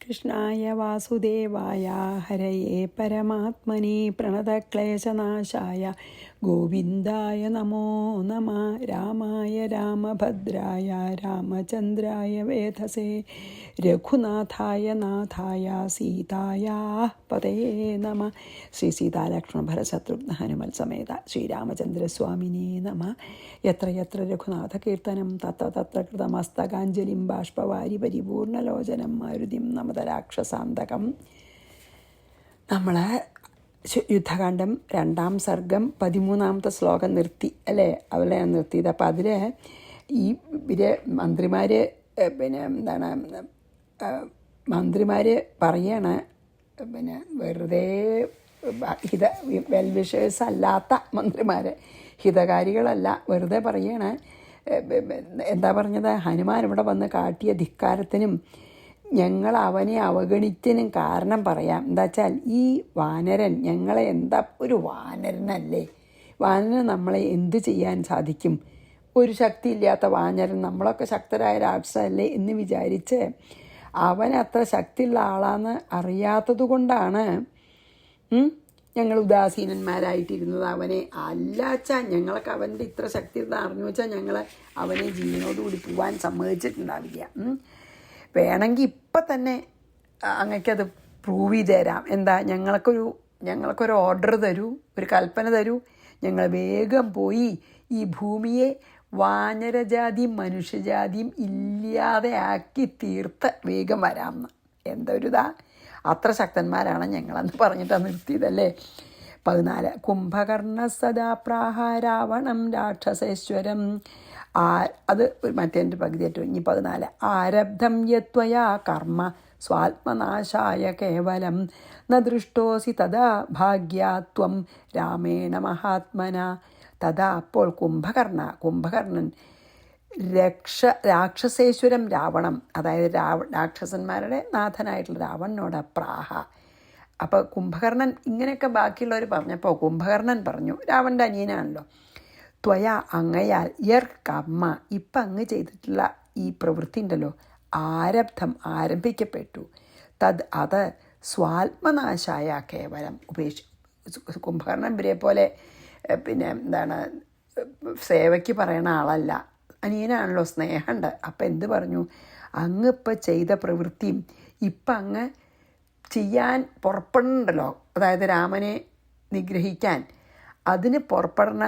കൃഷ്ണായ വാസുദേവായ ഹരയേ പരമാത്മനി പ്രണതക്ലേശനാശായ ഗോവിന്ദായ നമോ നമഃ. രാമായ രാമഭദ്രായ രാമചന്ദ്രായ വേധസേ രഘുനാഥായ നാഥായ സീതായ പതയേ നമഃ. ശ്രീ സീതാലക്ഷ്മണ ഭരശത്രുഘ്ന ഹനുമൽ സമേത ശ്രീരാമചന്ദ്രസ്വാമിനേ നമഃ. യത്ര യത്ര രഘുനാഥകീർത്തനം തത്ര തത്ര കൃതമസ്തകാഞ്ജലിം ബാഷ്പവാരി പരിപൂർണലോചനം മാരുതിം നമത രാക്ഷസാന്തകം. നമ്മൾ യുദ്ധകാന്ഡം 2-ാം സർഗം 13-ാമത്തെ ശ്ലോകം നിർത്തി അല്ലേ? അവിടെ ഞാൻ നിർത്തിയത്. അപ്പം അതിൽ ഈ മന്ത്രിമാർ മന്ത്രിമാർ പറയാണ് വെറുതെ വെൽവിഷേഴ്സ് അല്ലാത്ത മന്ത്രിമാർ, ഹിതകാരികളല്ല, വെറുതെ പറയാണ്. എന്താ പറഞ്ഞത്? ഹനുമാൻ ഇവിടെ വന്ന് കാട്ടിയ ധിക്കാരത്തിനും ഞങ്ങൾ അവനെ അവഗണിച്ചതിനും കാരണം പറയാം. എന്താ വെച്ചാൽ ഈ വാനരൻ ഞങ്ങളെ ഒരു വാനരനല്ലേ, വാനരൻ നമ്മളെ എന്ത് ചെയ്യാൻ സാധിക്കും? ഒരു ശക്തിയില്ലാത്ത വാനരൻ, നമ്മളൊക്കെ ശക്തരായ രാക്ഷസല്ലേ എന്ന് വിചാരിച്ച് അവൻ അത്ര ശക്തിയുള്ള ആളാന്ന് അറിയാത്തത് കൊണ്ടാണ് ഞങ്ങൾ ഉദാസീനന്മാരായിട്ടിരുന്നത്. അവനെ അല്ലാച്ചാൽ ഞങ്ങൾക്ക് അവൻ്റെ ഇത്ര ശക്തി അറിഞ്ഞു വെച്ചാൽ ഞങ്ങൾ അവനെ ജീവനോടുകൂടി പോവാൻ സമ്മതിച്ചിട്ടുണ്ടാവില്ല. വേണമെങ്കിൽ ഇപ്പം തന്നെ അങ്ങക്കത് പ്രൂവ് ചെയ്ത് തരാം. എന്താ? ഞങ്ങൾക്കൊരു ഓർഡർ തരൂ, ഒരു കൽപ്പന തരൂ, ഞങ്ങൾ വേഗം പോയി ഈ ഭൂമിയെ വാനരജാതിയും മനുഷ്യജാതിയും ഇല്ലാതെ ആക്കി തീർത്ത് വേഗം വരാമെന്ന്. എന്തൊരിതാ, അത്ര ശക്തന്മാരാണ് ഞങ്ങളെന്ന് പറഞ്ഞിട്ടാണ് നിർത്തിയതല്ലേ. 14 കുംഭകർണ സദാ പ്രാഹ രാവണം രാക്ഷസേശ്വരം. അത് മറ്റേ പകുതിയായിട്ട് ഇനി 14 ആരബ്ധം യത്വയാ കർമ്മ സ്വാത്മനാശായ കേവലം ന ദൃഷ്ടോസി തഥാ ഭാഗ്യാത്വം രാമേണ മഹാത്മന. തഥാ അപ്പോൾ കുംഭകർണൻ രാക്ഷസേശ്വരം രാവണം, അതായത് രാക്ഷസന്മാരുടെ നാഥനായിട്ടുള്ള രാവണനോട് പ്രാഹ. അപ്പോൾ കുംഭകർണൻ ഇങ്ങനെയൊക്കെ ബാക്കിയുള്ളവർ പറഞ്ഞപ്പോൾ കുംഭകർണൻ പറഞ്ഞു, രാവണൻ്റെ അനിയനാണല്ലോ, ത്വയാ അങ്ങയാൽ യർ കർമ്മ ഇപ്പം അങ്ങ് ചെയ്തിട്ടുള്ള ഈ പ്രവൃത്തി ഉണ്ടല്ലോ, ആരംഭിക്കപ്പെട്ടു, അത് സ്വാത്മനാശായ കേവലം കുംഭകർണൻ ഇവരെ പോലെ സേവയ്ക്ക് പറയണ ആളല്ല, അനിയനാണല്ലോ, സ്നേഹമുണ്ട്. അപ്പം എന്ത് പറഞ്ഞു? അങ്ങ് ഇപ്പം ചെയ്ത പ്രവൃത്തിയും ഇപ്പം അങ്ങ് ചെയ്യാൻ പുറപ്പെടുന്നുണ്ടല്ലോ, അതായത് രാമനെ നിഗ്രഹിക്കാൻ അതിന് പുറപ്പെടുന്ന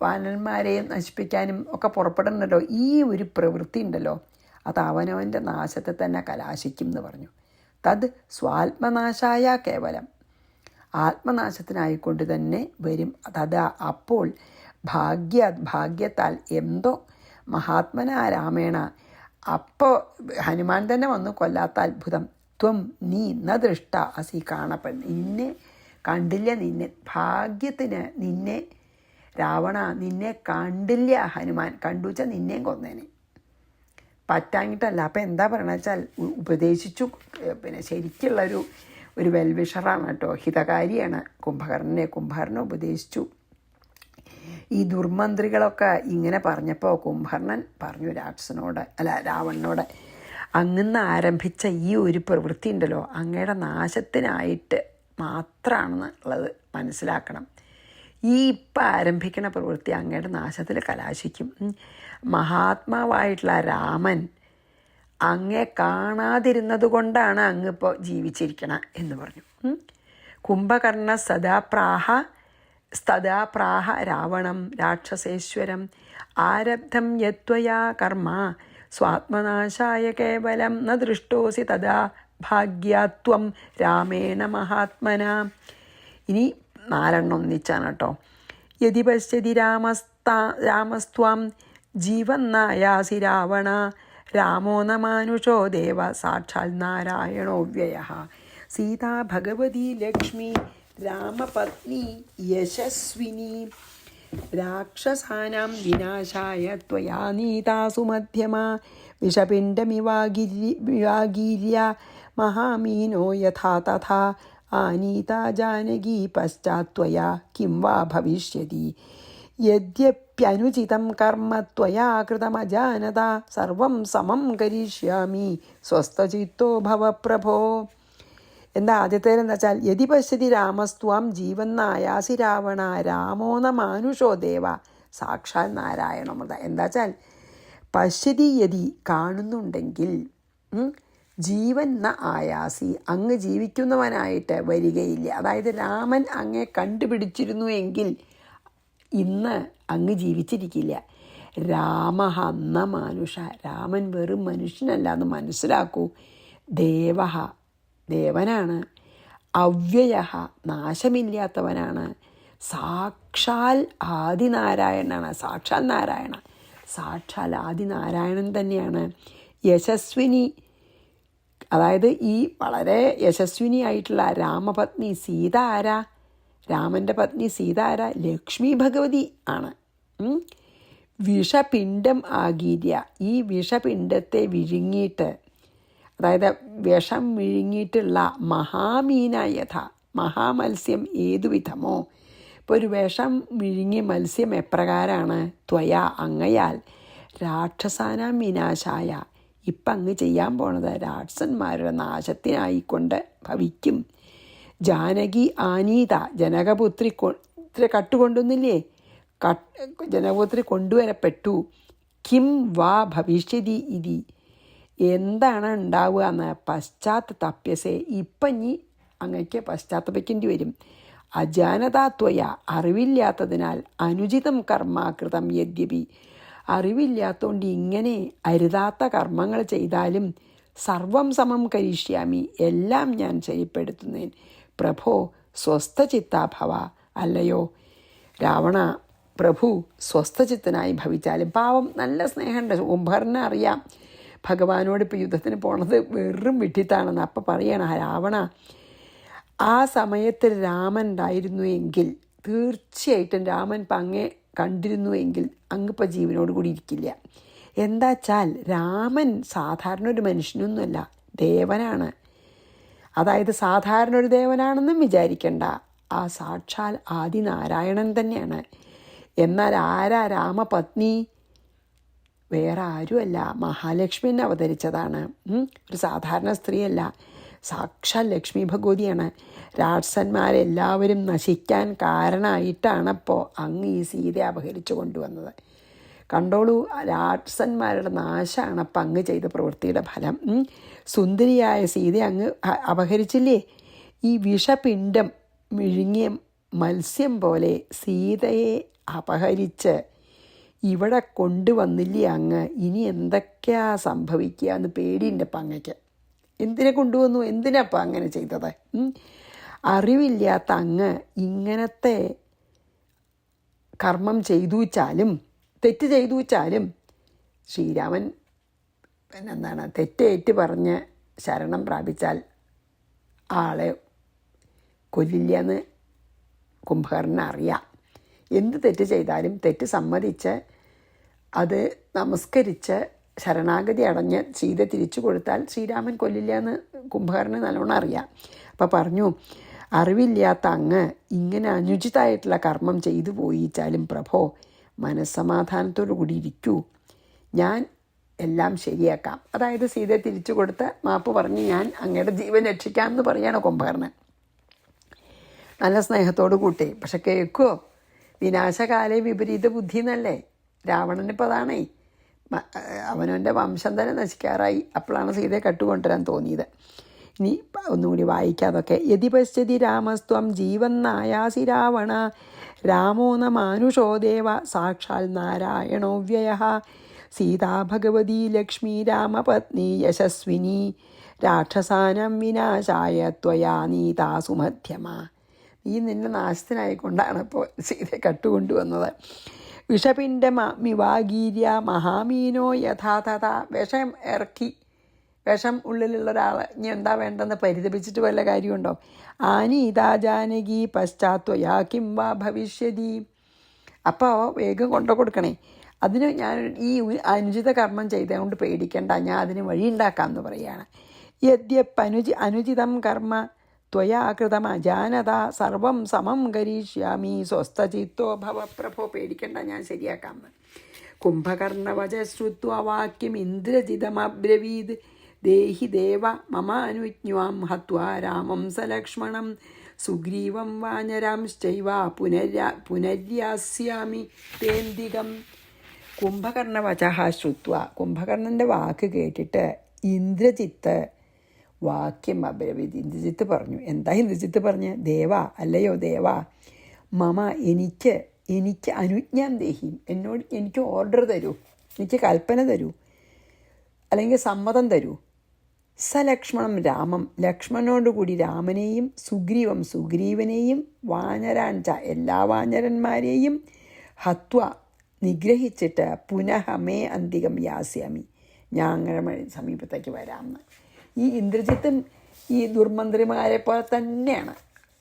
വാനന്മാരെയും നശിപ്പിക്കാനും ഒക്കെ പുറപ്പെടുന്നുണ്ടല്ലോ, ഈ ഒരു പ്രവൃത്തി ഉണ്ടല്ലോ, അത് അവനവൻ്റെ നാശത്തെ തന്നെ കലാശിക്കും എന്ന് പറഞ്ഞു. തത് സ്വാത്മനാശായ കേവലം, ആത്മനാശത്തിനായിക്കൊണ്ട് തന്നെ വരും. തഥാ അപ്പോൾ ഭാഗ്യത്താൽ എന്തോ മഹാത്മന രാമേണ, അപ്പോൾ ഹനുമാൻ തന്നെ വന്നു കൊല്ലാത്ത അത്ഭുതം. ത്വം നീ ന ദൃഷ്ട അസി നിന്നെ കണ്ടില്ല, നിന്നെ ഭാഗ്യത്തിന് നിന്നെ രാവണ നിന്നെ കണ്ടില്ല ഹനുമാൻ, കണ്ടുവച്ചാൽ നിന്നെയും കൊന്നേനെ, പറ്റാഞ്ഞിട്ടല്ല. അപ്പം എന്താ പറയണ വെച്ചാൽ ഉപദേശിച്ചു, ശരിക്കുള്ളൊരു വെൽവിഷറാണ് കേട്ടോ, ഹിതകാരിയാണ് കുംഭകർണനെ ഉപദേശിച്ചു. ഈ ദുർമന്ത്രികളൊക്കെ ഇങ്ങനെ പറഞ്ഞപ്പോൾ കുംഭകർണൻ പറഞ്ഞു രാവണനോട്, അങ്ങന്ന് ആരംഭിച്ച ഈ ഒരു പ്രവൃത്തി ഉണ്ടല്ലോ അങ്ങയുടെ നാശത്തിനായിട്ട് മാത്രമാണെന്നുള്ളത് മനസ്സിലാക്കണം. ഈ ഇപ്പം ആരംഭിക്കുന്ന പ്രവൃത്തി അങ്ങയുടെ നാശത്തിൽ കലാശിക്കും. മഹാത്മാവായിട്ടുള്ള രാമൻ അങ്ങേ കാണാതിരുന്നത് കൊണ്ടാണ് അങ്ങിപ്പോൾ ജീവിച്ചിരിക്കണം എന്ന് പറഞ്ഞു. കുംഭകർണ സദാ പ്രാഹ രാവണം രാക്ഷസേശ്വരം ആരബ്ധം യത്വയാ കർമ്മ സ്വാത്മനാശായ കേവലം ന ദൃഷ്ടോസി തഥാ ഭാഗ്യാത്വം രാമേണ മഹാത്മന. ഇനി 4 ഒന്നിച്ചാണ് കേട്ടോ. യതി പശ്യതി രാമസ്ത്വാം ജീവന്നായാസി രാവണ രാമോ ന മാനുഷോ ദേവ സാക്ഷാൽ നാരായണോ വ്യയഃ. സീതാ ഭഗവതി ലക്ഷ്മി രാമപത്നി യശസ്വിനി രാക്ഷസാനാം വിനാശായ ത്വയാ നീതാസു മധ്യമാ വിഷപിണ്ഡമിവാഗീര്യ മഹാമീനോ യഥാ തഥാ ആനീതാ ജാനകി പശ്ചാത്വയാ കിം വാ ഭവിഷ്യതി. യദ്യപ്യനുചിതം കർമ്മ ത്വയാ കൃതമജാനത സർവം സമം കരിഷ്യാമി സ്വസ്ഥചിത്തോ ഭവ പ്രഭോ. എന്താ ആദ്യത്തേലെന്താ വെച്ചാൽ, യതി പശ്യതി രാമസ്ത്വാം ജീവന്നായാസി രാവണ രാമോ ന മാനുഷോ ദേവ സാക്ഷാൽ നാരായണമൃത. എന്താ വെച്ചാൽ, പശ്യതി യതി കാണുന്നുണ്ടെങ്കിൽ, ജീവൻ ന ആയാസി അങ്ങ് ജീവിക്കുന്നവനായിട്ട് വരികയില്ല. അതായത് രാമൻ അങ്ങേ കണ്ടുപിടിച്ചിരുന്നു എങ്കിൽ ഇന്ന് അങ്ങ് ജീവിച്ചിരിക്കില്ല. രാമ ന മാനുഷ, രാമൻ വെറും മനുഷ്യനല്ല എന്ന് മനസ്സിലാക്കൂ. ദേവ, ദേവനാണ്. അവ്യയ, നാശമില്ലാത്തവനാണ്. സാക്ഷാൽ ആദിനാരായണനാണ്. സാക്ഷാൽ നാരായണ, സാക്ഷാൽ ആദിനാരായണൻ തന്നെയാണ്. യശസ്വിനി, അതായത് ഈ വളരെ യശസ്വിനിയായിട്ടുള്ള രാമപത്നി സീത ആരാ? രാമൻ്റെ പത്നി സീത ആരാ? ലക്ഷ്മി ഭഗവതി ആണ്. വിഷപിണ്ഡം ആഗീര്യ, ഈ വിഷപിണ്ഡത്തെ വിഴുങ്ങിയിട്ട്, അതായത് വിഷം വിഴുങ്ങിയിട്ടുള്ള മഹാമീന യഥ, മഹാമത്സ്യം ഏതു വിധമോ, ഇപ്പോൾ ഒരു വിഷം വിഴുങ്ങിയ മത്സ്യം എപ്രകാരമാണ്? ത്വയാ അങ്ങയാൽ രാക്ഷസാനാം വിനാശായ, ഇപ്പം അങ്ങ് ചെയ്യാൻ പോണത് രാക്ഷസന്മാരുടെ നാശത്തിനായിക്കൊണ്ട് ഭവിക്കും. ജാനകി ആനീത, ജനകപുത്രി കട്ടുകൊണ്ടുന്നില്ലേ, ജനകപുത്രി കൊണ്ടുവരപ്പെട്ടു. കിം വാ ഭവിഷ്യതി ഇതി, എന്താണ് ഉണ്ടാവുക എന്ന് പശ്ചാത്തപ്യസേ, ഇപ്പം ഇനി അങ്ങക്ക് പശ്ചാത്തപിക്കേണ്ടി വരും. അജാനതാത്വയ, അറിവില്ലാത്തതിനാൽ, അനുചിതം കർമാകൃതം യദ്യപി, അറിവില്ലാത്തതുകൊണ്ട് ഇങ്ങനെ അരുതാത്ത കർമ്മങ്ങൾ ചെയ്താലും, സർവം സമം കരിഷ്യാമി, എല്ലാം ഞാൻ ശരിപ്പെടുത്തുന്നേൻ. പ്രഭോ സ്വസ്ഥചിത്താഭവ, അല്ലയോ രാവണ പ്രഭു സ്വസ്ഥചിത്തനായി ഭവിച്ചാലും. പാവം നല്ല സ്നേഹമുണ്ട്. കുംഭകർണനെ അറിയാം ഭഗവാനോട് ഇപ്പോൾ യുദ്ധത്തിന് പോണത് വെറും വിഡ്ഢിത്താണെന്ന്. അപ്പം പറയണം, രാവണ ആ സമയത്ത് രാമൻ ഉണ്ടായിരുന്നു എങ്കിൽ, തീർച്ചയായിട്ടും രാമൻ ഇപ്പം അങ്ങേ കണ്ടിരുന്നു എങ്കിൽ അങ്ങിപ്പോൾ ജീവനോട് കൂടി ഇരിക്കില്ല. എന്താ വെച്ചാൽ രാമൻ സാധാരണ ഒരു മനുഷ്യനൊന്നുമല്ല, ദേവനാണ്. അതായത് സാധാരണ ഒരു ദേവനാണെന്നും വിചാരിക്കണ്ട, ആ സാക്ഷാൽ ആദിനാരായണൻ തന്നെയാണ്. എന്നാൽ ആരാ രാമപത്നി? വേറെ ആരുമല്ല, മഹാലക്ഷ്മി എന്നെ അവതരിച്ചതാണ്. ഒരു സാധാരണ സ്ത്രീയല്ല, സാക്ഷാൽ ലക്ഷ്മി ഭഗവതിയാണ്. രാക്ഷസന്മാരെല്ലാവരും നശിക്കാൻ കാരണമായിട്ടാണപ്പോൾ അങ്ങ് ഈ സീതയെ അപഹരിച്ചു കൊണ്ടുവന്നത്. കണ്ടോളൂ, രാക്ഷസന്മാരുടെ നാശമാണ് അപ്പം അങ്ങ് ചെയ്ത പ്രവൃത്തിയുടെ ഫലം. സുന്ദരിയായ സീതയെ അങ്ങ് അപഹരിച്ചില്ലേ? ഈ വിഷപിണ്ഡം വിഴുങ്ങിയ മത്സ്യം പോലെ സീതയെ അപഹരിച്ച് ഇവിടെ കൊണ്ടുവന്നില്ലേ അങ്ങ്? ഇനി എന്തൊക്കെയാ സംഭവിക്കുക എന്ന് പേടിയുണ്ട് അപ്പം അങ്ങക്ക്. എന്തിനെ കൊണ്ടുവന്നു? എന്തിനപ്പം അങ്ങനെ ചെയ്തത്? അറിവില്ലാത്ത അങ്ങ് ഇങ്ങനത്തെ കർമ്മം ചെയ്തു വെച്ചാലും, തെറ്റ് ചെയ്തു വെച്ചാലും, ശ്രീരാമൻ പിന്നെന്താണ്, തെറ്റേറ്റ് പറഞ്ഞ് ശരണം പ്രാപിച്ചാൽ ആളെ കൊല്ലില്ല എന്ന് കുംഭകർണന് അറിയാം. എന്ത് തെറ്റ് ചെയ്താലും തെറ്റ് സമ്മതിച്ച് അത് നമസ്കരിച്ച് ശരണാഗതി അടഞ്ഞ് സീത തിരിച്ചു കൊടുത്താൽ ശ്രീരാമൻ കൊല്ലില്ല എന്ന് കുംഭകർണന് നല്ലോണം അറിയാം. അപ്പോൾ പറഞ്ഞു, അറിവില്ലാത്ത അങ്ങ് ഇങ്ങനെ അനുചിതമായിട്ടുള്ള കർമ്മം ചെയ്തു പോയിച്ചാലും പ്രഭോ മനസ്സമാധാനത്തോടു കൂടി ഇരിക്കൂ, ഞാൻ എല്ലാം ശരിയാക്കാം. അതായത് സീതയെ തിരിച്ചു കൊടുത്ത് മാപ്പ് പറഞ്ഞ് ഞാൻ അങ്ങയുടെ ജീവൻ രക്ഷിക്കാമെന്ന് പറയണോ കുംഭകർണൻ. നല്ല സ്നേഹത്തോട് കൂട്ടി. പക്ഷെ കേൾക്കുമോ? വിനാശകാലേ വിപരീത ബുദ്ധി എന്നല്ലേ രാവണനിപ്പോൾ അതാണേ. അവനവൻ്റെ വംശം തന്നെ നശിക്കാറായി. അപ്പോഴാണ് സീതയെ കട്ടുകൊണ്ടുവരാൻ തോന്നിയത്. ഇനി ഒന്നുകൂടി വായിക്കാതൊക്കെ. യതി പശ്യതി രാമസ്ത്വം ജീവന്നായാസി രാവണ രാമോ ന മാനുഷോ ദേവ സാക്ഷാൽ നാരായണോ വ്യയഃ സീതാ ഭഗവതി ലക്ഷ്മി രാമപത്നി യശസ്വിനി രാക്ഷസാനം വിനാശായ ത്വയാ നീതാ സുമധ്യമ. ഈ നിന്റെ നാശത്തിനായിക്കൊണ്ടാണ് ഇപ്പോൾ സീതയെ കട്ടുകൊണ്ടുവന്നത്. വിഷപിണ്ഡമിവാഗീര്യ മഹാമീനോ യഥാതഥ. വിഷം ഇറക്കി, വിഷം ഉള്ളിലുള്ള ഒരാൾ ഇനി എന്താ വേണ്ടെന്ന് പരിതപിച്ചിട്ട് വല്ല കാര്യമുണ്ടോ? ആനീതാ ജാനകി പശ്ചാത്വയാ കിം വാ ഭവിഷ്യതി. അപ്പോൾ വേഗം കൊണ്ടു കൊടുക്കണേ. അതിന് ഞാൻ ഈ അനുചിത കർമ്മം ചെയ്തുകൊണ്ട് പേടിക്കണ്ട, ഞാൻ അതിന് വഴിയുണ്ടാക്കാമെന്ന് പറയുകയാണ്. യദ്യപ്പ് അനുചിതം കർമ്മ ത്വയാ കൃതമജാനതാ സർവം സമം കരീഷ്യാമി സ്വസ്ഥചിത്തോ ഭവ പ്രഭോ. പേടിക്കണ്ട, ഞാൻ ശരിയാക്കാമെന്ന്. കുംഭകർണവച ശ്രുത്വാ വാക്യം ഇന്ദ്രജിതമബ്രവീത് ദേഹി ദേവ മമാനുജ്ഞാം ഹത്വാ രാമം സലക്ഷ്മണം സുഗ്രീവം വാനരാംശ്ചൈവ പുനര്യാസ്യാമി തേന്തികം. കുംഭകർണവച ശ്രുത്വ, കുംഭകർണൻ്റെ വാക്ക് കേട്ടിട്ട് ഇന്ദ്രജിത്ത് വാക്യം അബ്രവീത്, ഇന്ദ്രജിത്ത് പറഞ്ഞു. എന്താ ഇന്ദ്രജിത്ത് പറഞ്ഞ്? ദേവ, അല്ലയോ ദേവ, മമ എനിക്ക് അനുജ്ഞാം ദേഹി, എനിക്ക് ഓർഡർ തരൂ, എനിക്ക് കൽപ്പന തരൂ, അല്ലെങ്കിൽ സമ്മതം തരൂ. സലക്ഷ്മണം രാമം, ലക്ഷ്മണനോടുകൂടി രാമനെയും സുഗ്രീവനെയും വാനരാഞ്ച എല്ലാ വാനരന്മാരെയും ഹത്വ നിഗ്രഹിച്ചിട്ട് പുനഃ മേ അന്തികം യാസ്യാമി, ഞാൻ അങ്ങനെ സമീപത്തേക്ക് വരാമെന്ന്. ഈ ഇന്ദ്രജിത്തും ഈ ദുർമന്ത്രിമാരെ പോലെ തന്നെയാണ്,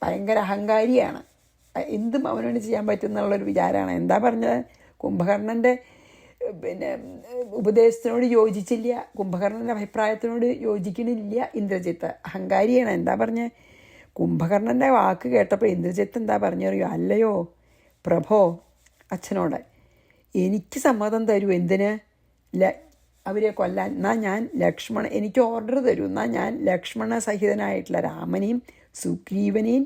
ഭയങ്കര അഹങ്കാരിയാണ്. എന്തും അവനോട് ചെയ്യാൻ പറ്റും എന്നുള്ളൊരു വിചാരമാണ്. എന്താ പറഞ്ഞത്? കുംഭകർണൻ്റെ ഉപദേശത്തിനോട് യോജിച്ചില്ല, കുംഭകർണൻ്റെ അഭിപ്രായത്തിനോട് യോജിക്കണില്ല ഇന്ദ്രജിത്ത്. അഹങ്കാരിയാണ്. എന്താ പറഞ്ഞത്? കുംഭകർണൻ്റെ വാക്ക് കേട്ടപ്പോൾ ഇന്ദ്രജിത്ത് എന്താ പറഞ്ഞറിയോ? അല്ലയോ പ്രഭോ, അച്ഛനോട് എനിക്ക് സമ്മതം തരൂ. എന്തിന്? അവരെ കൊല്ലാൻ. എന്നാൽ ഞാൻ എനിക്ക് ഓർഡർ തരൂ. എന്നാൽ ഞാൻ ലക്ഷ്മണ സഹിതനായിട്ടുള്ള രാമനെയും സുഗ്രീവനെയും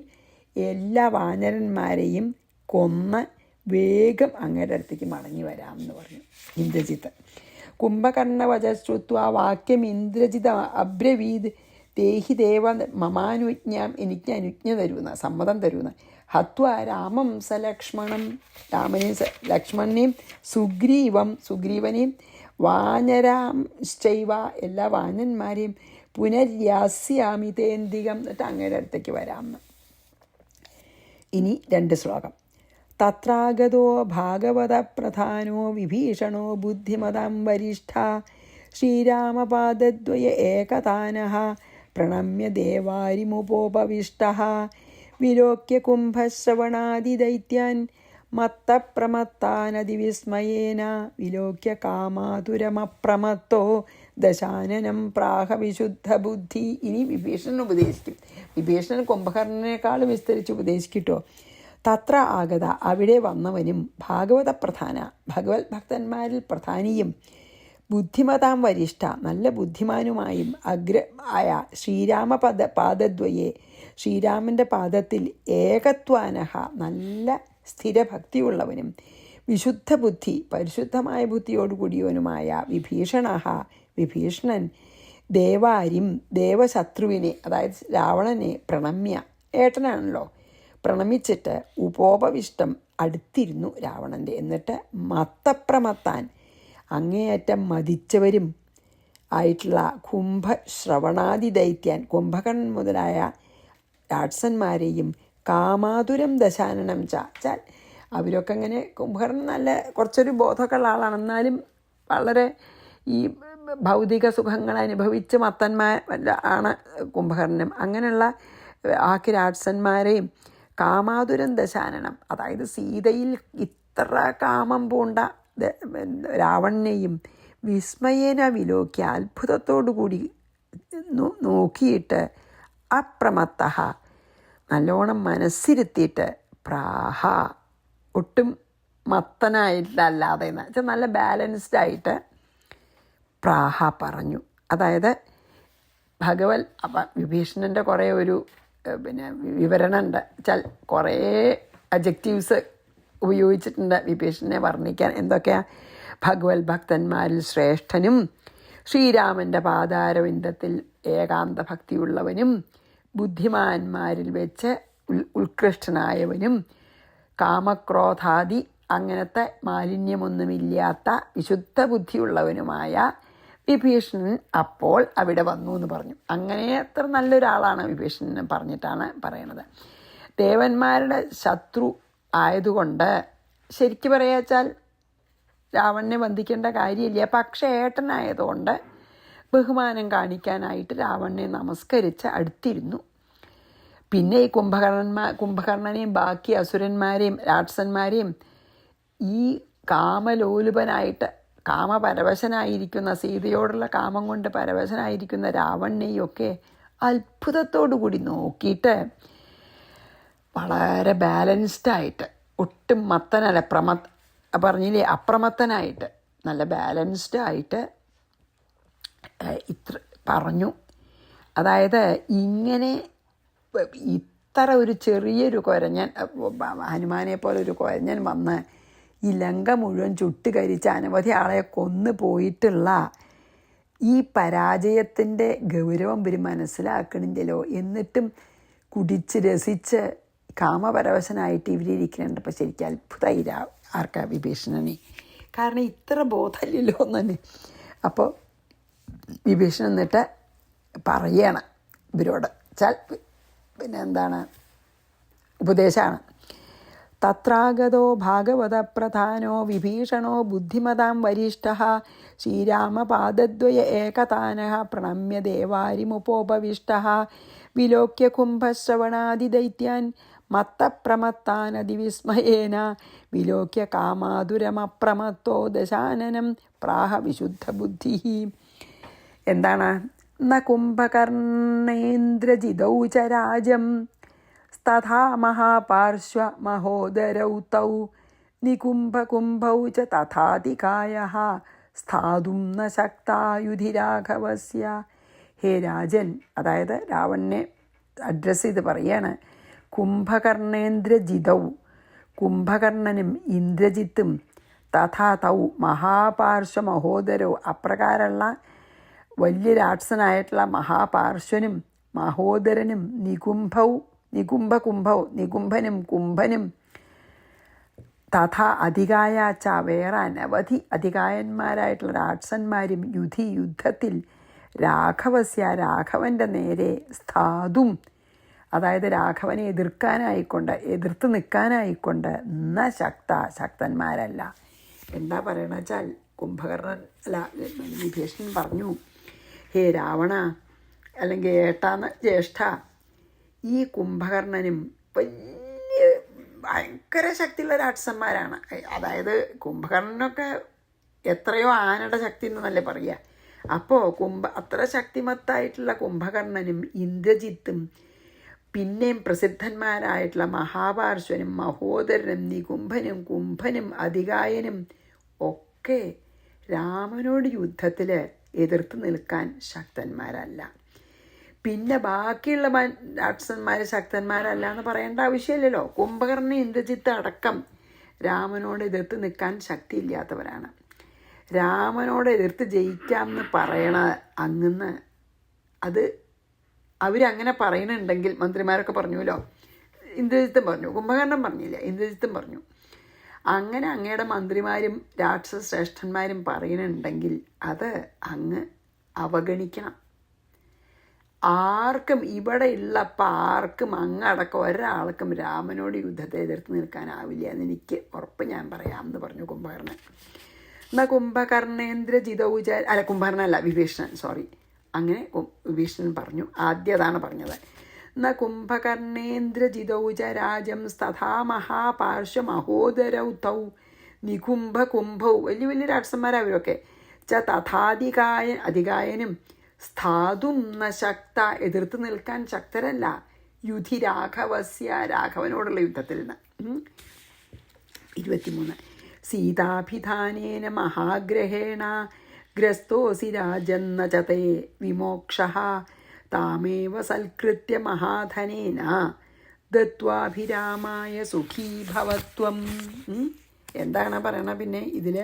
എല്ലാ വാനരന്മാരെയും കൊന്ന് വേഗം അങ്ങയുടെ അടുത്തേക്ക് മടങ്ങി വരാമെന്ന് പറഞ്ഞു ഇന്ദ്രജിത്ത്. കുംഭകർണവചശ്രുത്വ വാക്യം ഇന്ദ്രജിത അബ്രവീത് ദേഹി ദേവ മമാനുജ്ഞാം, എനിക്ക് അനുജ്ഞ തരുന്ന, സമ്മതം തരുന്ന. ഹത്വ രാമം സലക്ഷ്മണം, രാമനെയും ലക്ഷ്മണനെയും സുഗ്രീവനെയും വാനരാംശ്ചൈവ എല്ലാ വാനന്മാരെയും പുനര്യാസ്യാമി തേന്തികം, എന്നിട്ട് അങ്ങയുടെ അടുത്തേക്ക് വരാമെന്ന്. ഇനി 2 ശ്ലോകം. തത്രാഗതോ ഭാഗവത പ്രധാനോ വിഭീഷണോ ബുദ്ധിമതാം വരിഷ്ഠ ശ്രീരാമപാദദ്വയ ഏകതാനഃ പ്രണമ്യ ദേവാരിമുപോപവിഷ്ടഃ വിലോക്യ കുംഭശ്രവണാദിദൈത്യാൻ മത്തപ്രമത്താനതിവിസ്മയേന വിലോക്യ കാമാതുരമപ്രമത്തോ ദശാനനം പ്രാഹ വിശുദ്ധബുദ്ധി. ഇനി വിഭീഷണൻ ഉപദേശിക്കും. വിഭീഷണൻ കുംഭകർണനേക്കാളും വിസ്തരിച്ച് ഉപദേശിക്കട്ടോ. തത്ര ആഗത, അവിടെ വന്നവനും ഭാഗവത പ്രധാന, ഭഗവത് ഭക്തന്മാരിൽ പ്രധാനിയും ബുദ്ധിമതാം വരിഷ്ഠ നല്ല ബുദ്ധിമാനുമായും ആയ പാദദ്വയെ ശ്രീരാമൻ്റെ പാദത്തിൽ ഏകത്വാനഹ നല്ല സ്ഥിരഭക്തിയുള്ളവനും വിശുദ്ധ ബുദ്ധി പരിശുദ്ധമായ ബുദ്ധിയോടുകൂടിയവനുമായ വിഭീഷണൻ ദേവശത്രുവിനെ, അതായത് രാവണനെ പ്രണമ്യ, ഏട്ടനാണല്ലോ, പ്രണമിച്ചിട്ട് ഉപോപവിഷ്ടം അടുത്തിരുന്നു രാവണൻ്റെ. എന്നിട്ട് മത്തപ്രമത്താൻ അങ്ങേയറ്റം മതിച്ചവരും ആയിട്ടുള്ള കുംഭശ്രവണാദി ദൈത്യാൻ കുംഭകർണൻ മുതലായ രാക്ഷസന്മാരെയും കാമാതുരം ദശാനനം ചാൽ അവരൊക്കെ അങ്ങനെ, കുംഭകർണൻ നല്ല കുറച്ചൊരു ബോധമൊക്കെ ഉള്ള ആളാണ്, എന്നാലും വളരെ ഈ ഭൗതിക സുഖങ്ങൾ അനുഭവിച്ച് മത്തന്മാർ ആണ് കുംഭകർണനും. അങ്ങനെയുള്ള ആക്കി രാക്ഷസന്മാരെയും കാമാതുരം ദശാനനം, അതായത് സീതയിൽ ഇത്ര കാമം പൂണ്ട രാവണനെയും വിസ്മയേന വിലോക്യ അത്ഭുതത്തോടുകൂടി നോക്കിയിട്ട് അപ്രമത്ത നല്ലോണം മനസ്സിരുത്തിയിട്ട് പ്രാഹ ഒട്ടും മത്തനായിട്ടല്ലാതെ എന്ന് വെച്ചാൽ നല്ല ബാലൻസ്ഡായിട്ട് പ്രാഹ പറഞ്ഞു. അതായത് വിഭീഷണൻ്റെ കുറേ ഒരു വിവരണമുണ്ട് വെച്ചാൽ കുറേ അഡ്ജക്റ്റീവ്സ് ഉപയോഗിച്ചിട്ടുണ്ട് വിഭീഷണനെ വർണ്ണിക്കാൻ. എന്തൊക്കെയാണ്? ഭഗവത് ഭക്തന്മാരിൽ ശ്രേഷ്ഠനും, ശ്രീരാമൻ്റെ പാതാരവിന്ദത്തിൽ ഏകാന്ത ഭക്തിയുള്ളവനും, ബുദ്ധിമാന്മാരിൽ വെച്ച് ഉത്കൃഷ്ടനായവനും, കാമക്രോധാദി അങ്ങനത്തെ മാലിന്യമൊന്നുമില്ലാത്ത വിശുദ്ധ ബുദ്ധിയുള്ളവനുമായ വിഭീഷണൻ അപ്പോൾ അവിടെ വന്നു എന്ന് പറഞ്ഞു. അങ്ങനെ അത്ര നല്ലൊരാളാണ് വിഭീഷണൻ പറഞ്ഞിട്ടാണ് പറയണത്. ദേവന്മാരുടെ ശത്രു ആയതുകൊണ്ട് ശരിക്ക് പറയാച്ചാൽ രാവണനെ വന്ദിക്കേണ്ട കാര്യമില്ല. പക്ഷേ ഏട്ടനായതുകൊണ്ട് ബഹുമാനം കാണിക്കാനായിട്ട് രാവണനെ നമസ്കരിച്ച് അടുത്തിരുന്നു. പിന്നെ ഈ കുംഭകർണനെയും ബാക്കി അസുരന്മാരെയും രാക്ഷസന്മാരെയും ഈ കാമലോലുപനായിട്ട് കാമപരവശനായിരിക്കുന്ന, സീതയോടുള്ള കാമം കൊണ്ട് പരവശനായിരിക്കുന്ന രാവണനെയൊക്കെ അത്ഭുതത്തോടു കൂടി നോക്കിയിട്ട് വളരെ ബാലൻസ്ഡായിട്ട്, ഒട്ടും മത്തനല്ല, പറഞ്ഞില്ലേ അപ്രമത്തനായിട്ട്, നല്ല ബാലൻസ്ഡായിട്ട് ഇത്ര പറഞ്ഞു. അതായത് ഇങ്ങനെ ഇത്ര ഒരു ചെറിയൊരു കുരഞ്ഞൻ, ഹനുമാനെ പോലെ ഒരു കുരഞ്ഞൻ വന്ന് ഈ ലങ്ക മുഴുവൻ ചുട്ടുകരിച്ച് അനവധി ആളെ കൊന്നു പോയിട്ടുള്ള ഈ പരാജയത്തിൻ്റെ ഗൗരവം ഇവർ മനസ്സിലാക്കണില്ലല്ലോ. എന്നിട്ടും കുടിച്ച് രസിച്ച് കാമപരവശനായിട്ട് ഇവരിയ്ക്കുന്നുണ്ട്. അപ്പോൾ ശരിക്കും അത്ഭുതമായി ആർക്കാ? വിഭീഷണനെ. കാരണം ഇത്ര ബോധമില്ലല്ലോ എന്ന് തന്നെ. അപ്പോൾ വിഭീഷണൻ എന്നിട്ട് പറയണം ഇവരോട്, പിന്നെ എന്താണ് ഉപദേശമാണ്. തത്രാഗതോ ഭാഗവത പ്രധാനോ വിഭീഷണോ ബുദ്ധിമതാം വരിഷ്ഠഃ ശ്രീരാമപാദദ്വയ ഏകതാനഃ പ്രണമ്യ ദേവാരിമുപോപവിഷ്ടഃ വിലോക്യ കുംഭശ്രവണാദിദൈത്യാൻ മത്തപ്രമത്താനതിവിസ്മയേന വിലോക്യ കാമാതുരമപ്രമത്തോ ദശാനനം പ്രാഹ വിശുദ്ധബുദ്ധിഃ. എന്താണ്? ന കുംഭകർണേന്ദ്രജിതൗ ച രാജം തഥാ മഹാപാർശ്വ മഹോദരൗ തൗ നികുംഭകുംഭൗ ച തഥാതികായഃ സ്ഥാതും ന ശക്തായുധിരാഘവസ്യ. ഹേ രാജൻ, അതായത് രാവണനെ അഡ്രസ്സ് ചെയ്ത് പറയാണ്. കുംഭകർണേന്ദ്രജിതൗ, കുംഭകർണനും ഇന്ദ്രജിത്തും, തഥാ തൗ മഹാപാർശ്വ മഹോദരോ, അപ്രകാരമുള്ള വലിയ രാക്ഷസനായിട്ടുള്ള മഹാപാർശ്വനും മഹോദരനും നികുംഭനും കുംഭനും തഥാ അധികായാച്ച, വേറെ അനവധി അധികായന്മാരായിട്ടുള്ള രാക്ഷസന്മാരും യുദ്ധത്തിൽ രാഘവസ്യ, രാഘവൻ്റെ നേരെ സ്ഥാതും, അതായത് രാഘവനെ എതിർത്ത് നിൽക്കാനായിക്കൊണ്ട് ന ശക്തന്മാരല്ല. എന്താ പറയണ വെച്ചാൽ കുംഭകർണൻ വിഭീഷണൻ പറഞ്ഞു, ഹേ രാവണ, അല്ലെങ്കിൽ ജ്യേഷ്ഠ, ഈ കുംഭകർണനും വലിയ ഭയങ്കര ശക്തിയുള്ള രാക്ഷസന്മാരാണ്. അതായത് കുംഭകർണനൊക്കെ എത്രയോ ആനയുടെ ശക്തി എന്നല്ലേ പറയുക. അപ്പോൾ അത്ര ശക്തിമത്തായിട്ടുള്ള കുംഭകർണനും ഇന്ദ്രജിത്തും പിന്നെയും പ്രസിദ്ധന്മാരായിട്ടുള്ള മഹാപാർശ്വനും മഹോദരനും നികുംഭനും കുംഭനും അധികായനും ഒക്കെ രാമനോട് യുദ്ധത്തിൽ എതിർത്ത് നിൽക്കാൻ ശക്തന്മാരല്ല. പിന്നെ ബാക്കിയുള്ള രാക്ഷസന്മാർ ശക്തന്മാരല്ല എന്ന് പറയേണ്ട ആവശ്യമില്ലല്ലോ. കുംഭകർണ ഇന്ദ്രജിത്ത് അടക്കം രാമനോട് എതിർത്ത് നിൽക്കാൻ ശക്തിയില്ലാത്തവരാണ്. രാമനോട് എതിർത്ത് ജയിക്കാമെന്ന് പറയണ അങ്ങന്ന് അത് അവരങ്ങനെ പറയുന്നുണ്ടെങ്കിൽ, മന്ത്രിമാരൊക്കെ പറഞ്ഞുല്ലോ, ഇന്ദ്രജിത്തും പറഞ്ഞു, കുംഭകർണൻ പറഞ്ഞില്ല, ഇന്ദ്രജിത്തും പറഞ്ഞു. അങ്ങനെ അങ്ങയുടെ മന്ത്രിമാരും രാക്ഷസ ശ്രേഷ്ഠന്മാരും പറയുന്നുണ്ടെങ്കിൽ അത് അങ്ങ് അവഗണിക്കണം. ആർക്കും ഇവിടെ ഉള്ളപ്പോൾ ആർക്കും അങ്ങടക്കം ഒരാൾക്കും രാമനോട് യുദ്ധത്തെ എതിർത്ത് നിൽക്കാനാവില്ല എന്ന് എനിക്ക് ഉറപ്പ് ഞാൻ പറയാമെന്ന് പറഞ്ഞു കുംഭകർണൻ. എന്നാൽ കുംഭകർണനല്ല വിഭീഷണൻ, അങ്ങനെ വിഭീഷണൻ പറഞ്ഞു. ആദ്യതാണ് പറഞ്ഞത്. ന കുംഭകർണേന്ദ്രജിതൗ ച രാജം തഥാ മഹാപാർശ്വ മഹോദരൗ തൗ നികുംഭകുംഭൗ, വലിയ വലിയ രാക്ഷസന്മാരവരൊക്കെ, ച അധികായനും സ്ഥാതും ന ശക്ത, എതിർത്ത് നിൽക്കാൻ ശക്തരല്ല, യുധി രാഘവസ്യ, രാഘവനോടുള്ള യുദ്ധത്തിൽ നിന്ന്. 23 സീതാഭിധാനേന മഹാഗ്രഹേണ ഗ്രസ്തോസി രാജന്ന ചതേ വിമോക്ഷഃ താമേവ സൽകൃത്യ മഹാധനേന ദത്വാഭിരാമായ സുഖീ ഭവത്വം. എന്താണ് പറയണ പിന്നെ ഇതിൽ?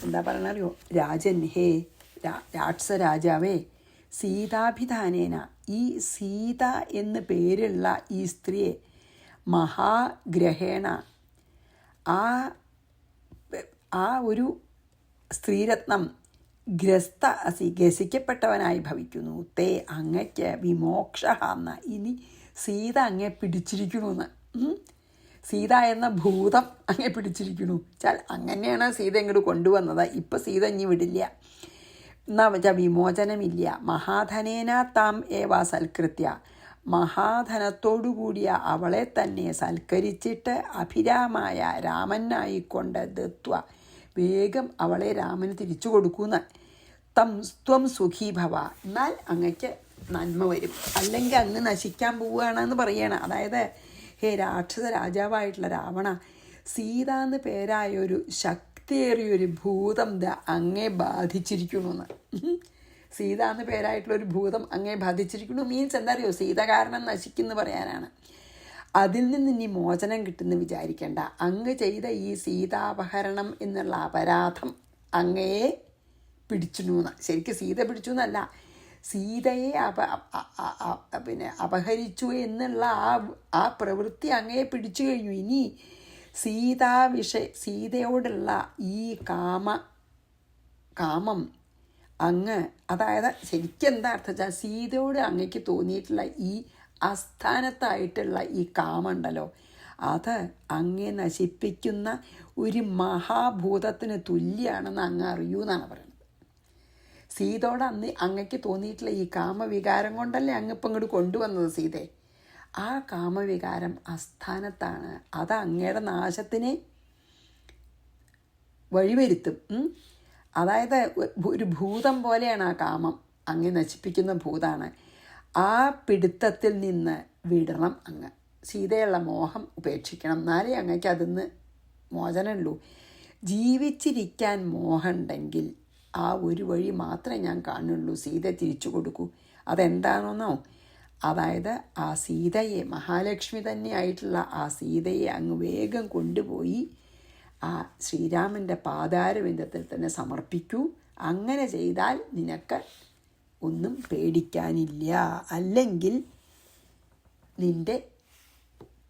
എന്താ പറയണറിയോ? രാജൻ, ഹേ രാക്ഷസ രാജാവേ, സീതാഭിധാനേന, ഈ സീത എന്ന് പേരുള്ള ഈ സ്ത്രീയെ മഹാഗ്രഹേണ, ആ ഒരു സ്ത്രീരത്നം ഗ്രസിക്കപ്പെട്ടവനായി ഭവിക്കുന്നു. തേ, അങ്ങയ്ക്ക് വിമോക്ഷ എന്ന, ഇനി സീത അങ്ങെ പിടിച്ചിരിക്കണു എന്ന്. സീത എന്ന ഭൂതം അങ്ങെ പിടിച്ചിരിക്കണു വെച്ചാൽ അങ്ങനെയാണ് സീത ഇങ്ങോട്ട് കൊണ്ടുവന്നത്. ഇപ്പം സീത ഇനി വിടില്ല എന്നാ വെച്ചാൽ വിമോചനമില്ല. മഹാധനേന താം ഏവ സൽകൃത്യ, മഹാധനത്തോടുകൂടിയ അവളെ തന്നെ സൽക്കരിച്ചിട്ട് അഭിരാമായ രാമനായിക്കൊണ്ട് ദത്വ, വേഗം അവളെ രാമന് തിരിച്ചു കൊടുക്കുന്ന. ത്വം സുഖീ ഭവ, എന്നാൽ അങ്ങക്ക് നന്മ വരും, അല്ലെങ്കിൽ അങ്ങ് നശിക്കാൻ പോവുകയാണെന്ന് പറയണം. അതായത് ഹേ രാക്ഷസ രാജാവായിട്ടുള്ള രാവണ, സീത എന്ന് പേരായൊരു ശക്തിയേറിയൊരു ഭൂതം അങ്ങേ ബാധിച്ചിരിക്കണമെന്ന്. സീത എന്ന് പേരായിട്ടുള്ളൊരു ഭൂതം അങ്ങേ ബാധിച്ചിരിക്കുന്നു മീൻസ് എന്താ അറിയോ, സീത കാരണം നശിക്കുന്നു പറയാനാണ്. അതിൽ നിന്ന് ഇനി മോചനം കിട്ടുമെന്ന് വിചാരിക്കേണ്ട. അങ്ങ് ചെയ്ത ഈ സീതാപഹരണം എന്നുള്ള അപരാധം അങ്ങയെ പിടിച്ചിരുന്നു. ശരിക്കും സീത പിടിച്ചു എന്നല്ല, സീതയെ അപഹരിച്ചു എന്നുള്ള ആ പ്രവൃത്തി അങ്ങയെ പിടിച്ചു കഴിഞ്ഞു. ഇനി സീതയോടുള്ള ഈ കാമം അങ്ങ്, അതായത് ശരിക്കും എന്താ അർത്ഥം വെച്ചാൽ സീതയോട് അങ്ങക്ക് തോന്നിയിട്ടുള്ള ഈ അസ്ഥാനത്തായിട്ടുള്ള ഈ കാമുണ്ടല്ലോ, അത് അങ്ങേ നശിപ്പിക്കുന്ന ഒരു മഹാഭൂതത്തിന് തുല്യമാണെന്ന് അങ്ങ് അറിയൂ എന്നാണ് പറയുന്നത്. സീതയോട് അങ്ങക്ക് തോന്നിയിട്ടുള്ള ഈ കാമവികാരം കൊണ്ടല്ലേ അങ്ങിപ്പം ഇങ്ങോട്ട് കൊണ്ടുവന്നത് സീതയെ. ആ കാമവികാരം അസ്ഥാനത്താണ്, അത് അങ്ങയുടെ നാശത്തിനെ വഴിവരുത്തും. അതായത് ഒരു ഭൂതം പോലെയാണ് ആ കാമം, അങ്ങ് നശിപ്പിക്കുന്ന ഭൂതമാണ്. ആ പിടുത്തത്തിൽ നിന്ന് വിടണം അങ്ങ്. സീതയുള്ള മോഹം ഉപേക്ഷിക്കണം, എന്നാലേ അങ്ങക്ക് അതിന്ന് മോചനമുള്ളൂ. ജീവിച്ചിരിക്കാൻ മോഹമുണ്ടെങ്കിൽ ആ ഒരു വഴി മാത്രമേ ഞാൻ കാണുള്ളൂ, സീത തിരിച്ചു കൊടുക്കൂ. അതെന്താണെന്നോ, അതായത് ആ സീതയെ, മഹാലക്ഷ്മി തന്നെയായിട്ടുള്ള ആ സീതയെ അങ്ങ് വേഗം കൊണ്ടുപോയി ആ ശ്രീരാമൻ്റെ പാതാരവിന്ദത്തിൽ തന്നെ സമർപ്പിക്കൂ. അങ്ങനെ ചെയ്താൽ നിനക്ക് ഒന്നും പേടിക്കാനില്ല, അല്ലെങ്കിൽ നിൻ്റെ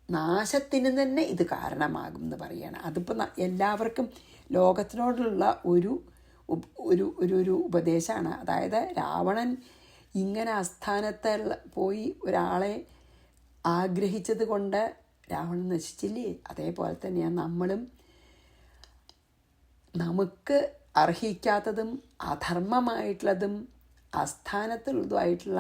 നാശത്തിന് തന്നെ ഇത് കാരണമാകും എന്ന് പറയുകയാണ്. അതിപ്പോൾ എല്ലാവർക്കും ലോകത്തിനോടുള്ള ഒരു ഉപദേശമാണ്. അതായത് രാവണൻ ഇങ്ങനെ ആസ്ഥാനത്ത് പോയി ഒരാളെ ആഗ്രഹിച്ചത് കൊണ്ട് രാവണൻ നശിച്ചില്ലേ, അതേപോലെ തന്നെയാണ് നമ്മളും നമുക്ക് അർഹിക്കാത്തതും അധർമ്മമായിട്ടുള്ളതും അസ്ഥാനത്തുള്ളതുമായിട്ടുള്ള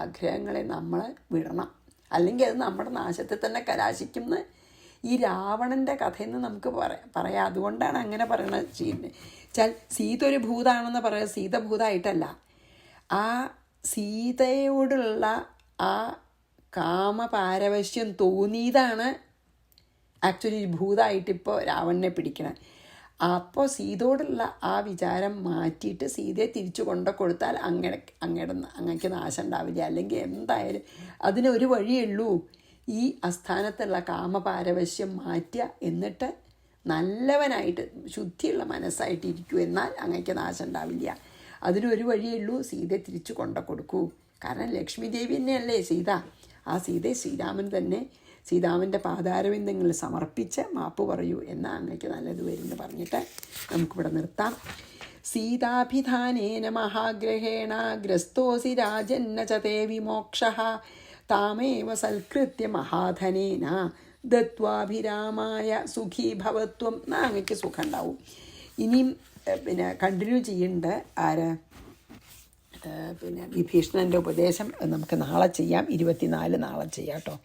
ആഗ്രഹങ്ങളെ നമ്മൾ വിടണം, അല്ലെങ്കിൽ അത് നമ്മുടെ നാശത്തെ തന്നെ കലാശിക്കുമെന്ന് ഈ രാവണൻ്റെ കഥയെന്ന് നമുക്ക് പറയാം. അതുകൊണ്ടാണ് അങ്ങനെ പറയണത്. വെച്ചാൽ സീത ഒരു ഭൂതാണെന്ന് പറയാം, സീത ഭൂതമായിട്ടല്ല. ആ സീതയോടുള്ള ആ കാമപാരവശ്യം തോന്നിയതാണ് ആക്ച്വലി ഭൂതമായിട്ടിപ്പോൾ രാവണനെ പിടിക്കണം. അപ്പോൾ സീതയോടുള്ള ആ വിചാരം മാറ്റിയിട്ട് സീതയെ തിരിച്ചു കൊടുത്താൽ അങ്ങക്ക് നാശം ഉണ്ടാവില്ല. അല്ലെങ്കിൽ എന്തായാലും അതിനൊരു വഴിയുള്ളൂ, ഈ അസ്ഥാനത്തുള്ള കാമപാരവശ്യം മാറ്റുക, എന്നിട്ട് നല്ലവനായിട്ട് ശുദ്ധിയുള്ള മനസ്സായിട്ട് ഇരിക്കൂ, എന്നാൽ അങ്ങക്ക് നാശം ഉണ്ടാവില്ല. അതിനൊരു വഴിയുള്ളൂ, സീതയെ തിരിച്ചു കൊടുക്കൂ. കാരണം ലക്ഷ്മി ദേവി തന്നെയല്ലേ സീത. ആ സീതയെ ശ്രീരാമൻ തന്നെ സീതാവിൻ്റെ പാതാരവിന്ദങ്ങളിൽ സമർപ്പിച്ച് മാപ്പ് പറയൂ, എന്നാൽ അങ്ങക്ക് നല്ലത് വരുമെന്ന് പറഞ്ഞിട്ട് നമുക്കിവിടെ നിർത്താം. സീതാഭിധാനേന മഹാഗ്രഹേണ ഗ്രസ്തോസി രാജന്ന ച തേ വിമോക്ഷഃ താമേവ സൽകൃത്യ മഹാധനേന ദത്വാഭിരാമായ സുഖീ ഭവത്വം. എന്നാൽ അങ്ങക്ക് സുഖം ഉണ്ടാവും. ഇനിയും കണ്ടിന്യൂ ചെയ്യുന്നുണ്ട്. വിഭീഷണൻ്റെ ഉപദേശം നമുക്ക് നാളെ ചെയ്യാം. 24 നാളെ ചെയ്യാം കേട്ടോ.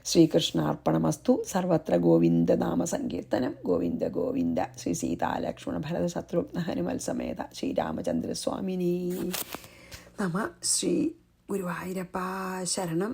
ശ്രീകൃഷ്ണാർപ്പണമസ്തു. സർവത്ര ഗോവിന്ദനാമ സങ്കീർത്തനം. ഗോവിന്ദ ഗോവിന്ദ. ശ്രീ സീതാലക്ഷ്മണ ഭരത ശത്രുഘ്ന ഹനുമൽ സമേത ശ്രീരാമചന്ദ്രസ്വാമിനീ നമ. ശ്രീ ഗുരുവായൂരപ്പ ശരണം.